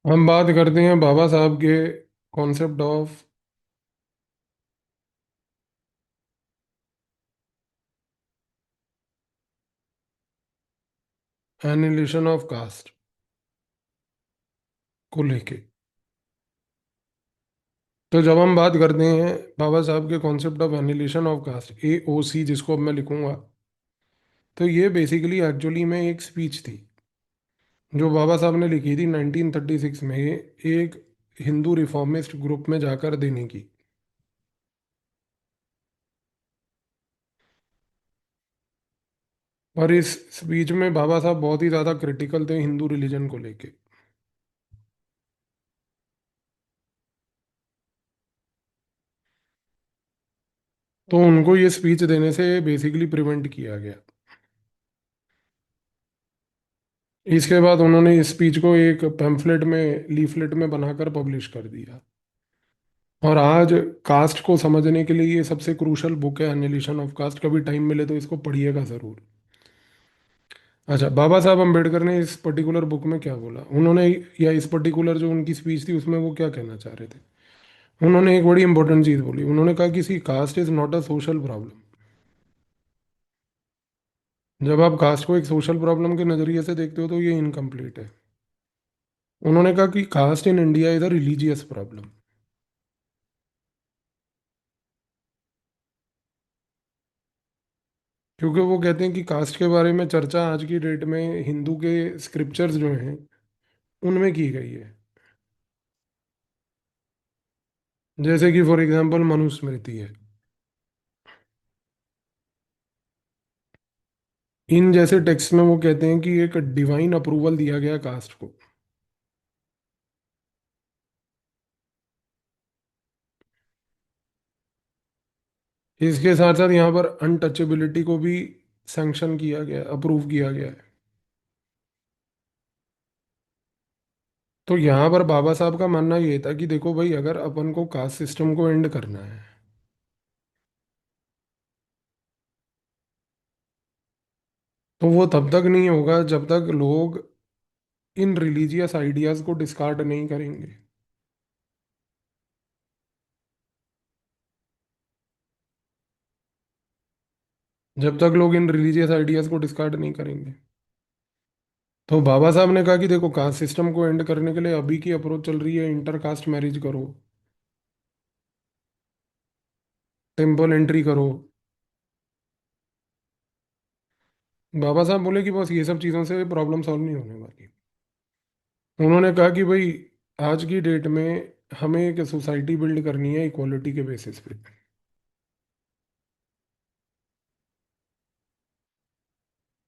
हम बात करते हैं बाबा साहब के concept of annihilation of cast को लेके। तो जब हम बात करते हैं बाबा साहब के concept of annihilation of caste, AOC, जिसको अब मैं लिखूंगा, तो ये बेसिकली एक्चुअली में एक स्पीच थी जो बाबा साहब ने लिखी थी 1936 में, एक हिंदू रिफॉर्मिस्ट ग्रुप में जाकर देने की। और इस स्पीच में बाबा साहब बहुत ही ज़्यादा क्रिटिकल थे हिंदू रिलीजन को लेके। तो उनको ये स्पीच देने से बेसिकली प्रिवेंट किया गया। इसके बाद उन्होंने इस स्पीच को एक पैम्फलेट में, लीफलेट में बनाकर पब्लिश कर दिया। और आज कास्ट को समझने के लिए ये सबसे क्रूशल बुक है, एनिलिशन ऑफ कास्ट। कभी टाइम मिले तो इसको पढ़िएगा जरूर। अच्छा, बाबा साहब अम्बेडकर ने इस पर्टिकुलर बुक में क्या बोला उन्होंने, या इस पर्टिकुलर जो उनकी स्पीच थी उसमें वो क्या कहना चाह रहे थे। उन्होंने एक बड़ी इंपॉर्टेंट चीज बोली। उन्होंने कहा कि see caste is not a social problem. जब आप कास्ट को एक सोशल प्रॉब्लम के नजरिए से देखते हो तो ये इनकम्प्लीट है। उन्होंने कहा कि caste in India is a religious problem. क्योंकि वो कहते हैं कि कास्ट के बारे में चर्चा आज की डेट में हिंदू के स्क्रिप्चर्स जो हैं उनमें की गई है। जैसे कि फॉर एग्जांपल मनुस्मृति है। इन जैसे टेक्स्ट में वो कहते हैं कि एक डिवाइन अप्रूवल दिया गया कास्ट को। इसके साथ साथ यहाँ पर अनटचेबिलिटी को भी सैंक्शन किया गया, अप्रूव किया गया है। तो यहाँ पर बाबा साहब का मानना ये था कि देखो भाई, अगर अपन को कास्ट सिस्टम को एंड करना है तो वो तब तक नहीं होगा जब तक लोग इन रिलीजियस आइडियाज को डिस्कार्ड नहीं करेंगे। जब तक लोग इन रिलीजियस आइडियाज को डिस्कार्ड नहीं करेंगे। तो बाबा साहब ने कहा कि देखो, कास्ट सिस्टम को एंड करने के लिए अभी की अप्रोच चल रही है, इंटर कास्ट मैरिज करो, टेम्पल एंट्री करो। बाबा साहब बोले कि बस ये सब चीज़ों से प्रॉब्लम सॉल्व नहीं होने वाली। उन्होंने कहा कि भाई, आज की डेट में हमें एक सोसाइटी बिल्ड करनी है इक्वालिटी के बेसिस पे।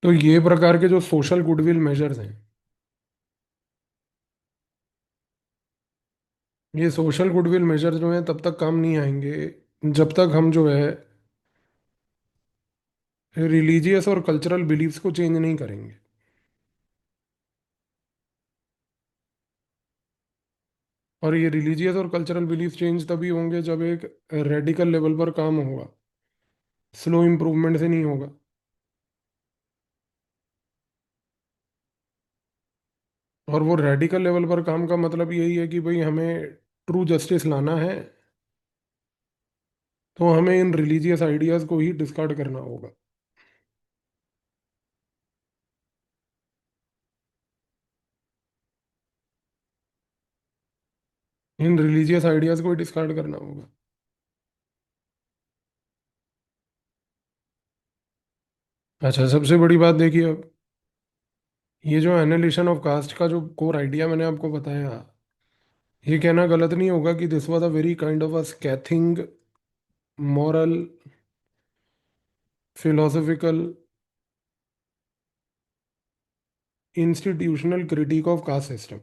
तो ये प्रकार के जो सोशल गुडविल मेजर्स हैं, ये सोशल गुडविल मेजर जो हैं तब तक काम नहीं आएंगे जब तक हम जो है रिलीजियस और कल्चरल बिलीफ्स को चेंज नहीं करेंगे। और ये रिलीजियस और कल्चरल बिलीफ चेंज तभी होंगे जब एक रेडिकल लेवल पर काम होगा, स्लो इम्प्रूवमेंट से नहीं होगा। और वो रेडिकल लेवल पर काम का मतलब यही है कि भाई, हमें ट्रू जस्टिस लाना है तो हमें इन रिलीजियस आइडियाज को ही डिस्कार्ड करना होगा। इन रिलीजियस आइडियाज को ही डिस्कार्ड करना होगा। अच्छा, सबसे बड़ी बात देखिए अब, ये जो एनालिसिस ऑफ कास्ट का जो कोर आइडिया मैंने आपको बताया, ये कहना गलत नहीं होगा कि this was a very kind of a scathing moral philosophical institutional critique of caste system.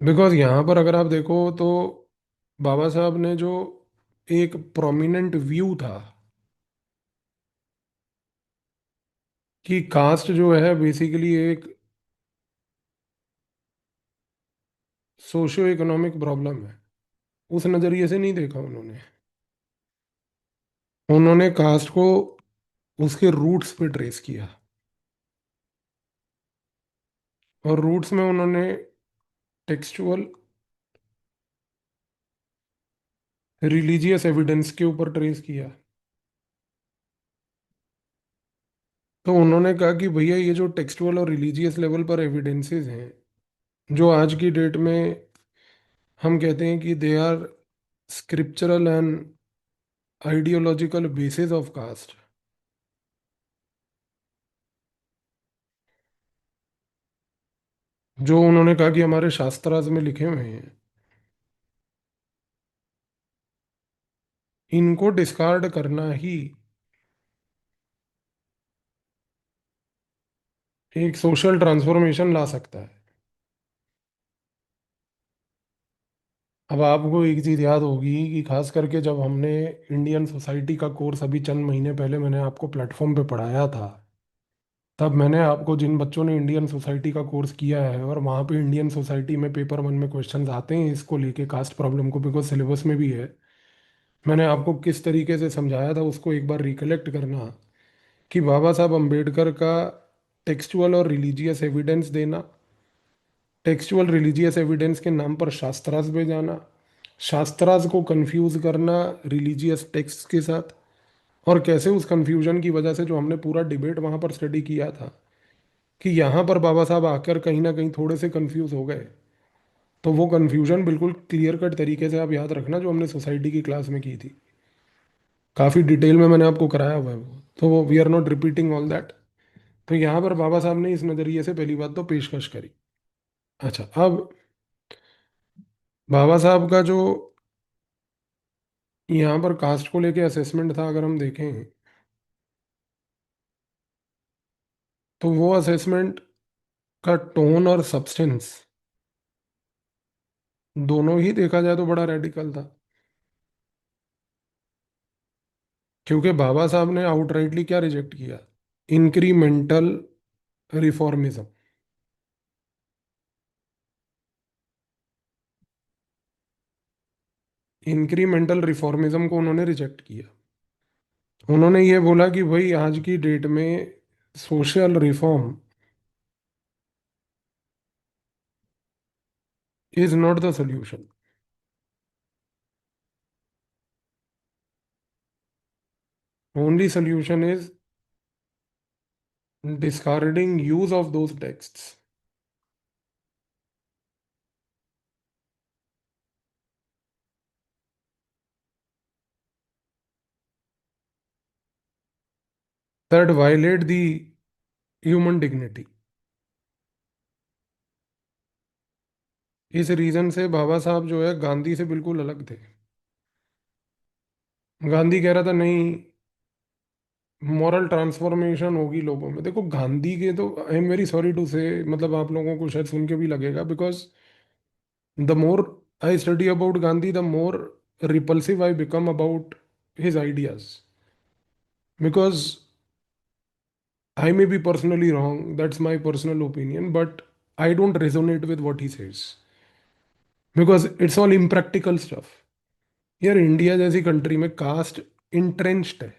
Because यहाँ पर अगर आप देखो तो बाबा साहब ने जो एक प्रोमिनेंट व्यू था कि कास्ट जो है बेसिकली एक सोशियो इकोनॉमिक प्रॉब्लम है, उस नज़रिए से नहीं देखा उन्होंने। उन्होंने कास्ट को उसके रूट्स पे ट्रेस किया, और रूट्स में उन्होंने टेक्सचुअल रिलीजियस एविडेंस के ऊपर ट्रेस किया। तो उन्होंने कहा कि भैया ये जो टेक्सचुअल और रिलीजियस लेवल पर एविडेंसेस हैं, जो आज की डेट में हम कहते हैं कि they are scriptural and ideological basis of caste, जो उन्होंने कहा कि हमारे शास्त्रार्थ में लिखे हुए हैं, इनको डिस्कार्ड करना ही एक सोशल ट्रांसफॉर्मेशन ला सकता है। अब आपको एक चीज याद होगी कि खास करके जब हमने इंडियन सोसाइटी का कोर्स अभी चंद महीने पहले मैंने आपको प्लेटफॉर्म पे पढ़ाया था, तब मैंने आपको, जिन बच्चों ने इंडियन सोसाइटी का कोर्स किया है और वहाँ पे इंडियन सोसाइटी में पेपर वन में क्वेश्चंस आते हैं इसको लेके, कास्ट प्रॉब्लम को, बिकॉज सिलेबस में भी है, मैंने आपको किस तरीके से समझाया था उसको एक बार रिकलेक्ट करना, कि बाबा साहब अम्बेडकर का टेक्सचुअल और रिलीजियस एविडेंस देना, टेक्सचुअल रिलीजियस एविडेंस के नाम पर शास्त्रार्थ पे जाना, शास्त्रार्थ को कंफ्यूज करना रिलीजियस टेक्स्ट के साथ, और कैसे उस कंफ्यूजन की वजह से जो हमने पूरा डिबेट वहां पर स्टडी किया था, कि यहाँ पर बाबा साहब आकर कहीं ना कहीं थोड़े से कंफ्यूज हो गए। तो वो कंफ्यूजन बिल्कुल क्लियर कट तरीके से आप याद रखना, जो हमने सोसाइटी की क्लास में की थी, काफ़ी डिटेल में मैंने आपको कराया हुआ है वो, तो वो we are not repeating all that. तो यहाँ पर बाबा साहब ने इस नज़रिए से पहली बात तो पेशकश करी। अच्छा, अब बाबा साहब का जो यहाँ पर कास्ट को लेके असेसमेंट था, अगर हम देखें, तो वो असेसमेंट का टोन और सब्सटेंस दोनों ही देखा जाए तो बड़ा रेडिकल था। क्योंकि बाबा साहब ने आउटराइटली क्या रिजेक्ट किया? इंक्रीमेंटल रिफॉर्मिज्म। इंक्रीमेंटल रिफॉर्मिज्म को उन्होंने रिजेक्ट किया। उन्होंने ये बोला कि भाई आज की डेट में social reform is not the solution. Only solution is discarding use of those texts that violate the human dignity। इस रीजन से बाबा साहब जो है गांधी से बिल्कुल अलग थे। गांधी कह रहा था नहीं, मॉरल ट्रांसफॉर्मेशन होगी लोगों में। देखो गांधी के तो, I am very sorry to say, मतलब आप लोगों को शायद सुन के भी लगेगा, because the more I study about Gandhi the more repulsive I become about his ideas, because I may be personally wrong, that's my personal opinion, but I don't resonate with what he says, because it's all impractical stuff. यार India जैसी country में cast entrenched है,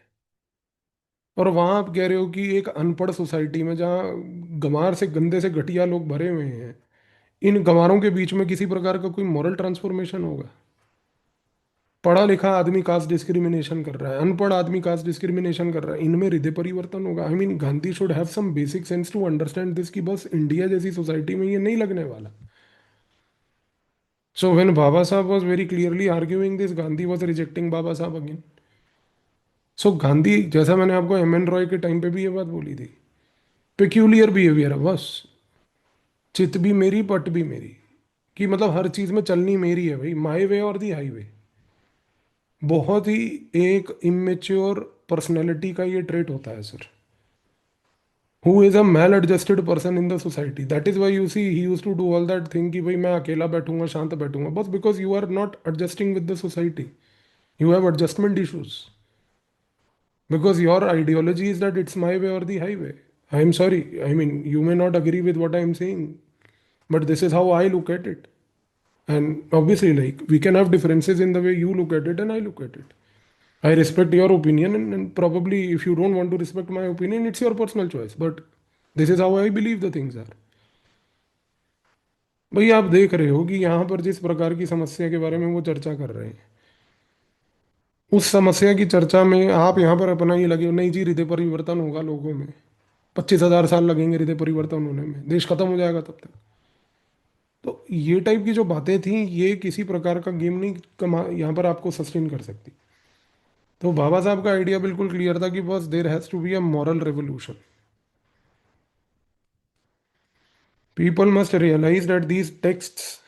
और वहां आप कह रहे हो कि एक अनपढ़ सोसाइटी में जहाँ गंवार से, गंदे से घटिया लोग भरे हुए हैं, इन गंवारों के बीच में किसी प्रकार का कोई मॉरल ट्रांसफॉर्मेशन होगा? पढ़ा लिखा आदमी कास्ट डिस्क्रिमिनेशन कर रहा है, अनपढ़ आदमी कास्ट डिस्क्रिमिनेशन कर रहा है, इनमें हृदय परिवर्तन होगा? I mean Gandhi should have some basic sense to understand this, कि बस इंडिया जैसी सोसाइटी में ये नहीं लगने वाला। सो when Baba Saheb was very clearly arguing this, Gandhi was rejecting Baba Saheb again. सो गांधी, जैसा मैंने आपको एम एन रॉय के टाइम पे भी ये बात बोली थी, पेक्यूलियर बिहेवियर है बस, चित भी मेरी पट भी मेरी, कि मतलब हर चीज में चलनी मेरी है भाई, माई वे और दी हाईवे। बहुत ही एक इमेच्योर पर्सनैलिटी का ये ट्रेट होता है sir, who is a maladjusted person in the society. That is why you see he use to do all that thing, कि भाई मैं अकेला बैठूंगा, शांत बैठूंगा, बस because you are not adjusting with the society, you have adjustment issues, because your ideology is that it's my way or the highway. I am sorry, I mean you may not agree with what I am saying, but this is how I look at it. And obviously, like, we can have differences in the way you look at it and I look at it. I respect your opinion, and probably if you don't want to respect my opinion, it's your personal choice. But this is how I believe the things are. भाई आप देख रहे हो कि यहाँ पर जिस प्रकार की समस्या के बारे में वो चर्चा कर रहे हैं, उस समस्या की चर्चा में आप यहाँ पर अपना ये लगे हो नहीं जी हृदय परिवर्तन होगा लोगों में, 25,000 साल लगेंगे हृदय परिवर्तन होने में, देश खत्म हो जाएगा तब तक। तो ये टाइप की जो बातें थी ये किसी प्रकार का गेम नहीं कमा यहाँ पर आपको सस्टेन कर सकती। तो बाबा साहब का आइडिया बिल्कुल क्लियर था कि बस there has to be a moral revolution. People must realise that these texts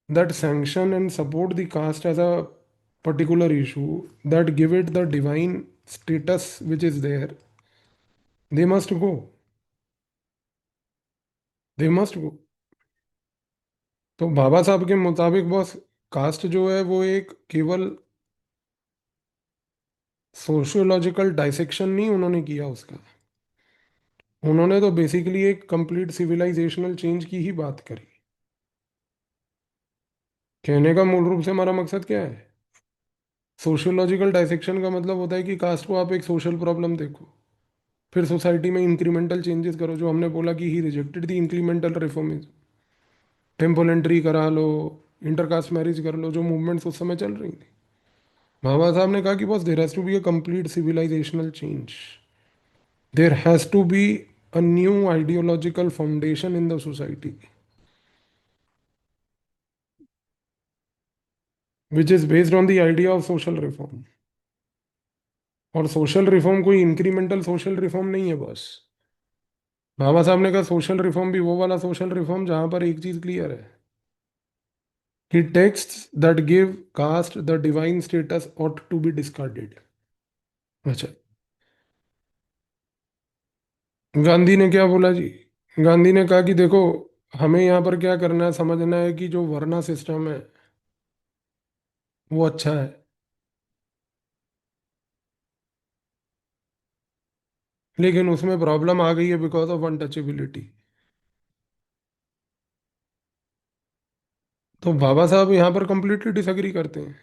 that sanction and support the caste as a particular issue, that give it the divine status which is there, they must go, they must go। तो बाबा साहब के मुताबिक बस cast जो है वो एक केवल sociological dissection नहीं उन्होंने किया उसका, उन्होंने तो बेसिकली एक कंप्लीट सिविलाइजेशनल चेंज की ही बात करी। कहने का मूल रूप से हमारा मकसद क्या है? सोशियोलॉजिकल डाइसेक्शन का मतलब होता है कि कास्ट को आप एक सोशल प्रॉब्लम देखो, फिर सोसाइटी में इंक्रीमेंटल चेंजेस करो, जो हमने बोला कि he rejected the incremental reformism. Temple entry करा लो, इंटरकास्ट मैरिज कर लो, जो मूवमेंट्स उस समय चल रही थी। बाबा साहब ने कहा कि बस there has to be a complete civilisational change, there has to be a new ideological foundation in the society which is based on the idea of social reform. और सोशल रिफॉर्म कोई इंक्रीमेंटल सोशल रिफॉर्म नहीं है बस। बाबा साहब ने कहा social reform भी वो वाला सोशल रिफॉर्म जहां पर एक चीज क्लियर है कि texts that give caste the divine status ought to be discarded। अच्छा, गांधी ने क्या बोला जी? गांधी ने कहा कि देखो, हमें यहाँ पर क्या करना है, समझना है कि जो वर्ना सिस्टम है वो अच्छा है, लेकिन उसमें प्रॉब्लम आ गई है बिकॉज ऑफ अनटचेबिलिटी। तो बाबा साहब यहाँ पर कंप्लीटली डिसएग्री करते हैं।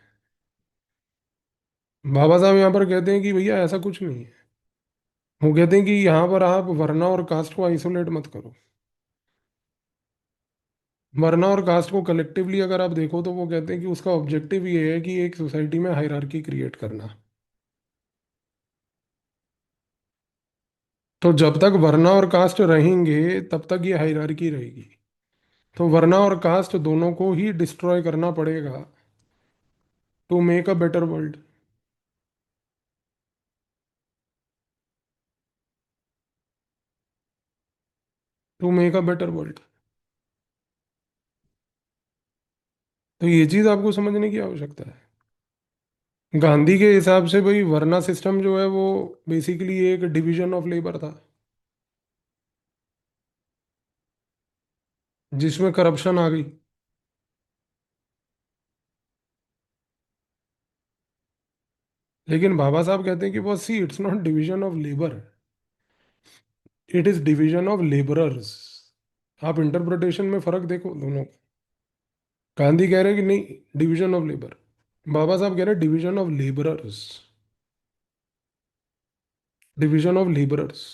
बाबा साहब यहाँ पर कहते हैं कि भैया ऐसा कुछ नहीं है। वो कहते हैं कि यहाँ पर आप वर्ना और कास्ट को आइसोलेट मत करो। वरना और कास्ट को कलेक्टिवली अगर आप देखो तो वो कहते हैं कि उसका ऑब्जेक्टिव ये है कि एक सोसाइटी में हायरार्की क्रिएट करना। तो जब तक वर्ना और कास्ट रहेंगे तब तक ये हायरार्की रहेगी। तो वर्ना और कास्ट दोनों को ही डिस्ट्रॉय करना पड़ेगा to make a better world. To make a better world. तो ये चीज आपको समझने की आवश्यकता है। गांधी के हिसाब से भाई वर्ना सिस्टम जो है वो बेसिकली एक डिवीजन ऑफ लेबर था जिसमें करप्शन आ गई। लेकिन बाबा साहब कहते हैं कि बस see it's not division of labour, it is division of labourers. आप इंटरप्रिटेशन में फर्क देखो दोनों का। गांधी कह रहे हैं कि नहीं, डिवीजन ऑफ लेबर। बाबा साहब कह रहे हैं division of labourers, division of labourers.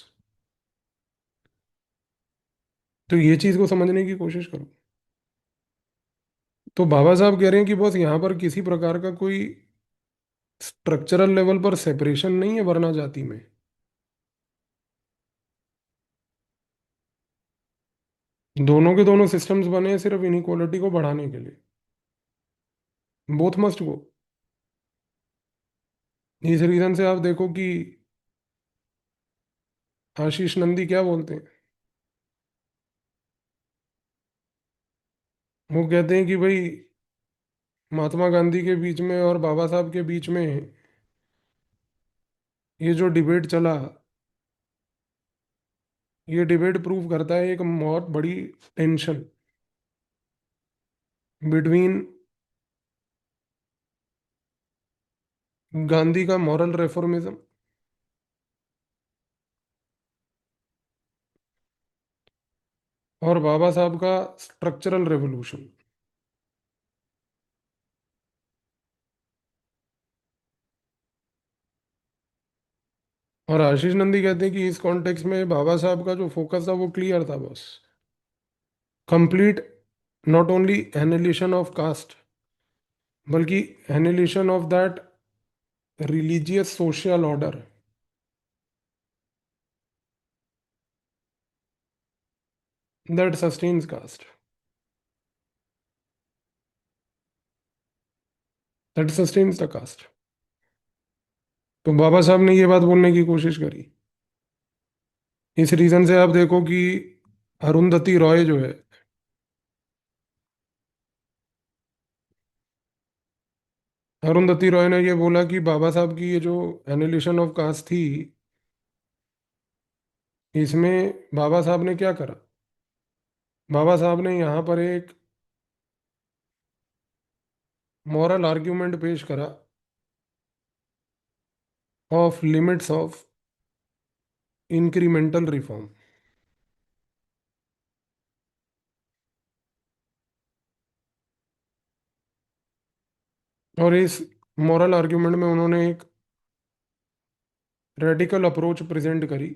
तो ये चीज को समझने की कोशिश करो। तो बाबा साहब कह रहे हैं कि बस यहाँ पर किसी प्रकार का कोई स्ट्रक्चरल लेवल पर सेपरेशन नहीं है वरना जाति में। दोनों के दोनों सिस्टम्स बने हैं सिर्फ इनइक्वालिटी को बढ़ाने के लिए। Both must go. इस रीजन से आप देखो कि आशीष नंदी क्या बोलते हैं। वो कहते हैं कि भाई महात्मा गांधी के बीच में और बाबा साहब के बीच में ये जो डिबेट चला, ये डिबेट प्रूव करता है एक बहुत बड़ी टेंशन बिटवीन गांधी का मॉरल रेफॉर्मिज्म और बाबा साहब का स्ट्रक्चरल रेवोल्यूशन। और आशीष नंदी कहते हैं कि इस कॉन्टेक्स्ट में बाबा साहब का जो फोकस था वो क्लियर था बस। Complete, not only annihilation of caste, बल्कि annihilation of that religious social order that sustains caste, that sustains the caste. तो बाबा साहब ने ये बात बोलने की कोशिश करी। इस रीजन से आप देखो कि अरुंधति रॉय जो है, अरुंधति रॉय ने ये बोला कि बाबा साहब की ये जो एनालिशन ऑफ कास्ट थी, इसमें बाबा साहब ने क्या करा। बाबा साहब ने यहाँ पर एक मॉरल आर्ग्यूमेंट पेश करा of limits of incremental reform. और इस मॉरल आर्ग्यूमेंट में उन्होंने एक रेडिकल अप्रोच प्रेजेंट करी,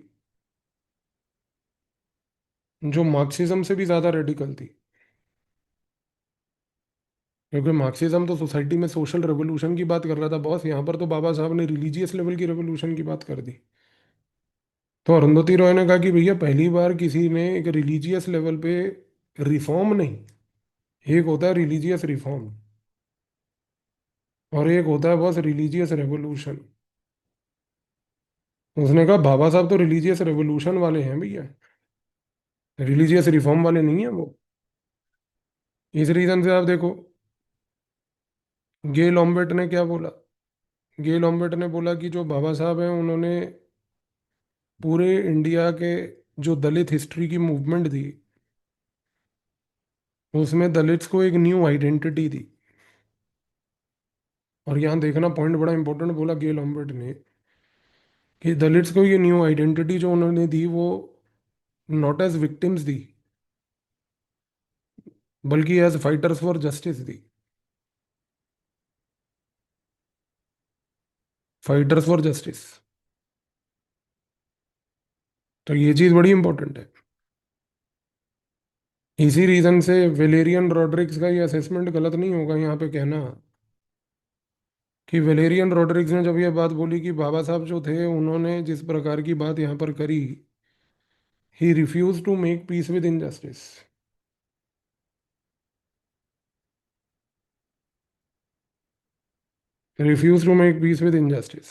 जो मार्क्सिज्म से भी ज्यादा रेडिकल थी। क्योंकि मार्क्सिज्म तो सोसाइटी में सोशल रेवोल्यूशन की बात कर रहा था बॉस, यहाँ पर तो बाबा साहब ने रिलीजियस लेवल की रेवोल्यूशन की बात कर दी। तो अरुंधति रॉय ने कहा कि भैया पहली बार किसी ने एक रिलीजियस लेवल पे रिफॉर्म नहीं, एक होता है रिलीजियस रिफॉर्म और एक होता है बस रिलीजियस रेवोल्यूशन। उसने कहा बाबा साहब तो रिलीजियस रेवोल्यूशन वाले हैं भैया, रिलीजियस रिफॉर्म वाले नहीं है वो। इस रीजन से आप देखो, गे लॉम्बेट ने क्या बोला। गे लॉम्बेट ने बोला कि जो बाबा साहब हैं उन्होंने पूरे इंडिया के जो दलित हिस्ट्री की मूवमेंट थी, उसमें दलित्स को एक न्यू आइडेंटिटी दी। और यहाँ देखना पॉइंट बड़ा इंपॉर्टेंट बोला गे लॉम्बेट ने, कि दलित्स को ये न्यू आइडेंटिटी जो उन्होंने दी वो नॉट एज विक्टिम्स दी, बल्कि एज फाइटर्स फॉर जस्टिस दी। Fighters for justice. तो ये चीज बड़ी इंपॉर्टेंट है। इसी रीजन से वेलेरियन रॉड्रिक्स का ये असेसमेंट गलत नहीं होगा यहाँ पे कहना, कि वेलेरियन रॉड्रिक्स ने जब ये बात बोली कि बाबा साहब जो थे उन्होंने जिस प्रकार की बात यहाँ पर करी, he refuse to make peace with injustice. Refuse to make peace with injustice.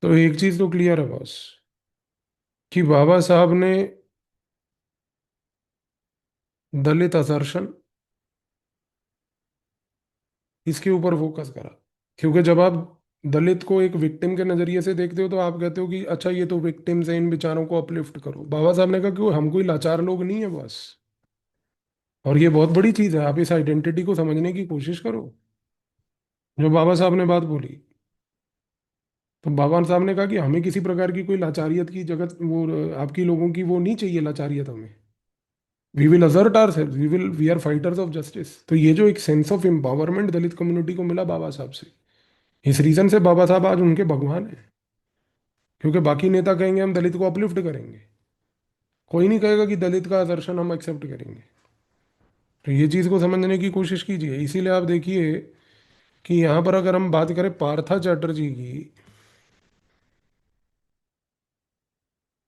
तो एक चीज तो क्लियर है बॉस, कि बाबा साहब ने दलित असर्शन इसके ऊपर फोकस करा। क्योंकि जब आप दलित को एक विक्टिम के नजरिए से देखते हो तो आप कहते हो कि अच्छा ये तो विक्टिम्स हैं, इन बेचारों को अपलिफ्ट करो। बाबा साहब ने कहा कि हम कोई लाचार लोग नहीं है बस। और ये बहुत बड़ी चीज है, आप इस आइडेंटिटी को समझने की कोशिश करो। जो बाबा साहब ने बात बोली, तो बाबा साहब ने कहा कि हमें किसी प्रकार की कोई लाचारियत की जगत वो आपकी लोगों की वो नहीं चाहिए लाचारियत हमें। We will assert our self, we are fighters of justice. तो ये जो एक sense of empowerment Dalit community को मिला बाबा साहब से, इस रीजन से बाबा साहब आज उनके भगवान है। क्योंकि बाकी नेता कहेंगे हम दलित को अपलिफ्ट करेंगे, कोई नहीं कहेगा कि दलित का दर्शन हम एक्सेप्ट करेंगे। तो ये चीज को समझने की कोशिश कीजिए। इसीलिए आप देखिए कि यहाँ पर अगर हम बात करें पार्था चैटर्जी की,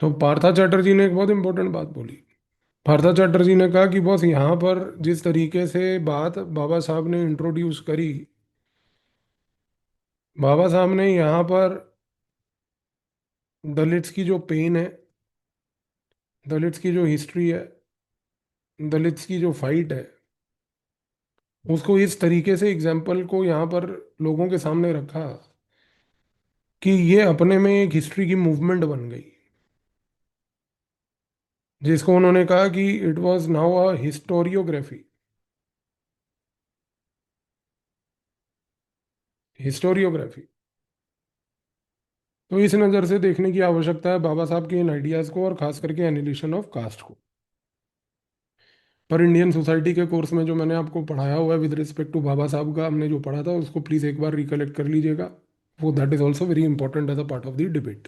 तो पार्था चैटर्जी ने एक बहुत इंपॉर्टेंट बात बोली। पार्था चैटर्जी ने कहा कि बस यहाँ पर जिस तरीके से बात बाबा साहब ने इंट्रोड्यूस करी, बाबा साहब ने यहाँ पर दलित्स की जो पेन है, दलित्स की जो हिस्ट्री है, दलित्स की जो फाइट है, उसको इस तरीके से एग्जाम्पल को यहाँ पर लोगों के सामने रखा कि ये अपने में एक हिस्ट्री की मूवमेंट बन गई, जिसको उन्होंने कहा कि it was now a historiography. Historiography. तो इस नज़र से देखने की आवश्यकता है बाबा साहब के इन आइडियाज़ को, और खास करके एनिलिशन ऑफ कास्ट को। पर इंडियन सोसाइटी के कोर्स में जो मैंने आपको पढ़ाया हुआ है विद रिस्पेक्ट टू बाबा साहब का, हमने जो पढ़ा था उसको प्लीज़ एक बार रिकलेक्ट कर लीजिएगा। वो that is also very important as a part of the debate.